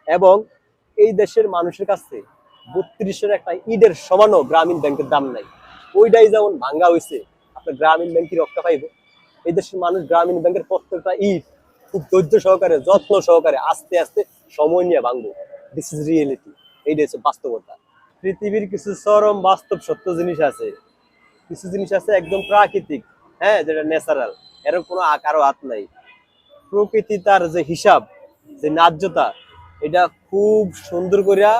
এবং এই দেশের মানুষের কাছে 32-এর একটা ঈদের সমানও গ্রামীণ ব্যাংকের দাম নাই। ওইটাই যেমন ভাঙ্গা হয়েছে, আপনার গ্রামীণ ব্যাংক রক্ষা পাইব। এই দেশের মানুষ গ্রামীণ ব্যাংকের প্রত্যেকটা ঈদ খুব ধৈর্য সহকারে, যত্ন সহকারে, আস্তে আস্তে সময় নিয়ে ভাঙবো। This is reality. এইটা হচ্ছে বাস্তবতা। পৃথিবীর কিছু চরম বাস্তব সত্য জিনিস আছে, কিছু জিনিস আছে একদম প্রাকৃতিক, হ্যাঁ, যেটা ন্যাচারাল, এর কোনো আকারও হাত নাই। প্রকৃতি তার যে হিসাব, যে ন্যায্যতা, এটা খুব সুন্দর করিয়া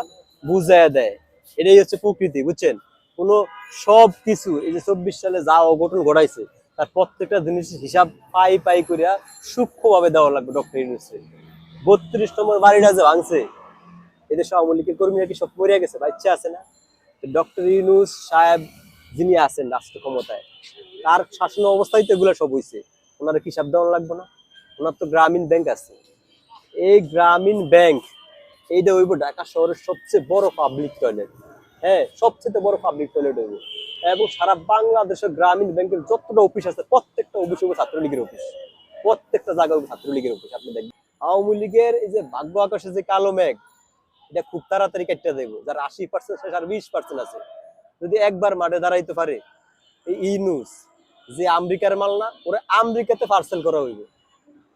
বুঝাইয়া দেয়। এটাই হচ্ছে প্রকৃতি, বুঝছেন? কোনো সব কিছু এই যে 24 সালে যা অঘটন ঘটাইছে, তার প্রত্যেকটা জিনিসের হিসাব পাই পাই করিয়া সূক্ষ্মভাবে দেওয়া লাগবে ডক্টর ইউনূসের। 32 নম্বর বাড়িটা যে ভাঙছে, এদের আওয়ামী লীগের কর্মীরা কি সব মরিয়া গেছে? বাচ্চা আছে না? ডক্টর ইউনূস সাহেব যিনি আছেন রাষ্ট্র ক্ষমতায়, তার শাসন অবস্থায় তো এগুলো সব হয়েছে। ওনারা কি হিসাব দেওয়া লাগবে না? ওনার তো গ্রামীণ ব্যাংক আছে। এই গ্রামীণ ব্যাংক, এইটা হইব ঢাকা শহরের সবচেয়ে বড় পাবলিক টয়লেট। হ্যাঁ, সবচেয়ে বড় পাবলিক টয়লেট হইব। এবং সারা বাংলাদেশের গ্রামীণ ব্যাংকের যতটা অফিস আছে, প্রত্যেকটা অফিস হবে ছাত্রলীগের অফিস। প্রত্যেকটা জায়গা হবে ছাত্রলীগের অফিস। আপনি দেখবেন আওয়ামী লীগের এই যে ভাগ্য আকাশে যে কালো মেঘ, এটা খুব তাড়াতাড়ি কেটে দেবো। যার 80% শেষ আর 20% আছে, যদি একবার মাঠে দাঁড়াইতে পারে, এই ইউনূস যে আমেরিকার মাল না, ওরা আমেরিকাতে পার্সেল করা হইব।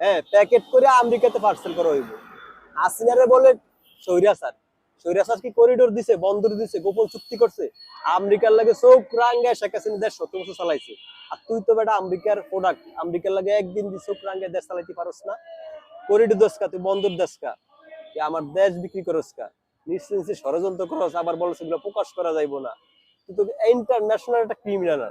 হ্যাঁ, প্যাকেট করে আমেরিকাতে পার্সেল করা হইব। হাসিনারে বলে স্বৈরাচার। স্বৈরাচার কি করিডোর দিছে, বন্দর দিছে, গোপন চুক্তি করছে? আমেরিকার লাগে চোখ রাঙ্গায় শেখ হাসিনা দেশ 70 বছর চালাইছে। আর তুই তো বেটা আমেরিকার প্রোডাক্ট, আমেরিকার লাগে একদিন দি চোখ রাঙ্গায় দেশ চালাইতে পারস না? করিডোর দশকা, তুই বন্দর দশকা, তুই আমার দেশ বিক্রি করস কা? নিশ্চিন্তে ষড়যন্ত্র করস, আবার বলছ এগুলো প্রকাশ করা যাইব না। তুই তো ইন্টারন্যাশনাল একটা ক্রিমিনাল।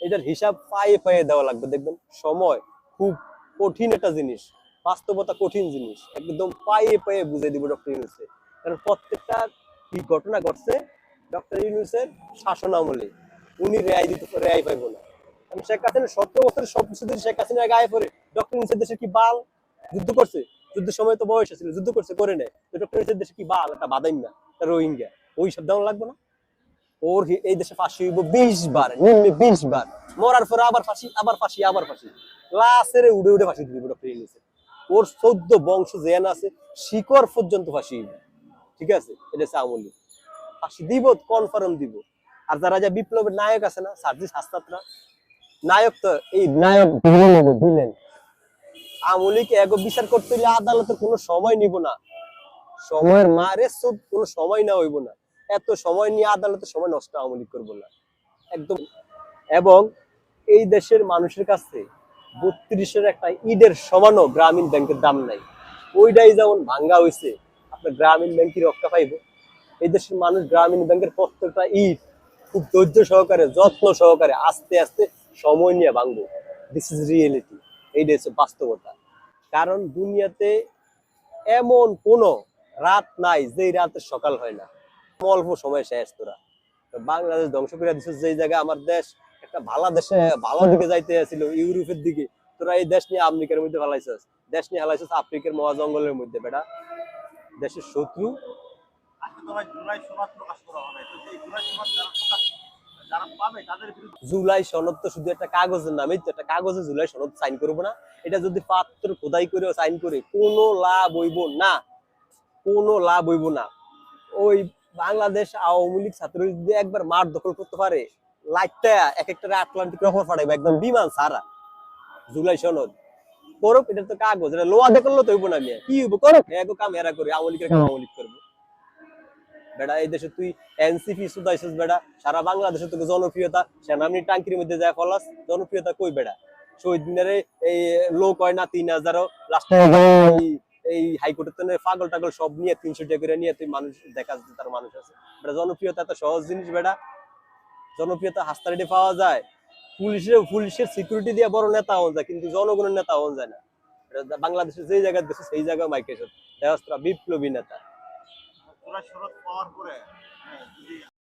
এটার হিসাব পায়ে পায়ে দেওয়া লাগবে। দেখবেন সময় খুব কঠিন একটা জিনিস, বাস্তবতা কঠিন জিনিস, একদম পায়ে পায়ে বুঝে দিব ডক্টর ইউনূসে। কারণ প্রত্যেকটা কি ঘটনা ঘটছে ডক্টর ইউনূসের শাসন আমলে, উনি রেয়াই পাইব না। কারণ শেখ হাসিনা 17 বছরের সবকিছু যদি শেখ হাসিনা গায়ে পড়ে, ডক্টর ইউনূসের দেশে কি বাল? যুদ্ধ করছে? যুদ্ধের সময় তো বয়স ছিল, যুদ্ধ করছে করে নেয়, তো ডক্টর ইউনূসের দেশে কি বাল? একটা বাদাইম্মা, একটা রোহিঙ্গা, ওই সব দেওয়া লাগবে না? ওর এই দেশে ফাঁসি হইব 20 বার, নিম্নে 20 বার। মরার পরে আবার ফাঁসি, আবার ফাঁসি, আবার ফাঁসি। লাশেরে উড়ে উড়ে ফাঁসি দিব ডক্টর ইউনূসের। ওর 14 বংশ যেন আছে, শিকড় পর্যন্ত ফাঁসি হইব। ঠিক আছে? এটা হচ্ছে আওয়ামী লীগ। ফাঁসি দিব, কনফার্ম দিব। আর যারা যা বিপ্লবের নায়ক আছে না, সার্জিস হাসনাতরা, নায়ক তো এই নায়ক দিলেন। আওয়ামী লীগ এগো বিচার করতে হলে আদালতের কোনো সময় নিব না। সময়ের মারে সব কোনো সময় না হইব না। এত সময় নিয়ে আদালতের সময় নষ্ট আওয়ামী লীগ করবো না একদম। এবং এই দেশের মানুষের কাছে 32-এর একটা ঈদের সমানও গ্রামীণ ব্যাংকের দাম নাই। ওইটাই যেমন ভাঙ্গা হয়েছে, আপনার গ্রামীণ ব্যাংকই রক্ষা পাইব। এই দেশের মানুষ গ্রামীণ ব্যাংকের প্রত্যেকটা ঈদ খুব ধৈর্য সহকারে, যত্ন সহকারে, আস্তে আস্তে সময় নিয়ে ভাঙবো। This is reality. এইটা হচ্ছে বাস্তবতা। কারণ দুনিয়াতে এমন কোন রাত নাই যেই রাতে সকাল হয় না। অল্প সময় শেষ তোরা। বাংলাদেশ ধ্বংস করে দিচ্ছে, যে জায়গায় আমার দেশ একটা ভালো দেশে, ভালো দিকে যাইতে ছিল, ইউরোপের দিকে, তোরা এই দেশ নিয়ে আমেরিকার মধ্যে ফেলাইছিস, দেশ নিয়ে ফেলাইছিস আফ্রিকার মহা জঙ্গলের মধ্যে। বেটা, দেশের শত্রু। জুলাই সনদ তো শুধু একটা কাগজের নামেই তো, একটা কাগজে জুলাই সনদ সাইন করবো না? এটা যদি পাত্র খোদাই করে সাইন করে, কোনো লাভ হইব না, কোনো লাভ হইব না। ওই বাংলাদেশ আওয়ামী লীগ ছাত্রলীগ যদি একবার মাঠ দখল করতে পারে, লাইটটা এক একটা আটলান্টিক রফর ফাটাইবে একদম বিমান সারা। জুলাই সনদ করুক, এটা তো কাগজ, এটা লোয়া দেখলো তো হইব না। মেয়ে কি হইব? করুক, এগো কাম এরা করে, আওয়ামী লীগের কাম আওয়ামী লীগ করবো। বেটা, এই দেশে তুই এনসিপি সুদাইছিস বেটা, সারা বাংলাদেশে তোকে জনপ্রিয়তা, সেনাবাহিনী টাঙ্কির মধ্যে যায় ফলাস, জনপ্রিয়তা কই বেটা? শহীদ মিনারে এই লোক হয় না 3000, লাস্ট এই হাইকোর্টের তো পাগল টাগল সব নিয়ে 300 টাকা করে নিয়ে তুই মানুষ দেখা যাচ্ছে তার মানুষ আছে। বেটা, জনপ্রিয়তা এত সহজ জিনিস বেটা? জনপ্রিয়তা হাসতারেডি পাওয়া যায়, পুলিশের সিকিউরিটি দিয়ে বড় নেতা হন যায়, কিন্তু জনগণের নেতা হন যায় না। বাংলাদেশের যেই জায়গায় দেশে সেই জায়গায় মাইকে দেখা বিপ্লবী নেতা।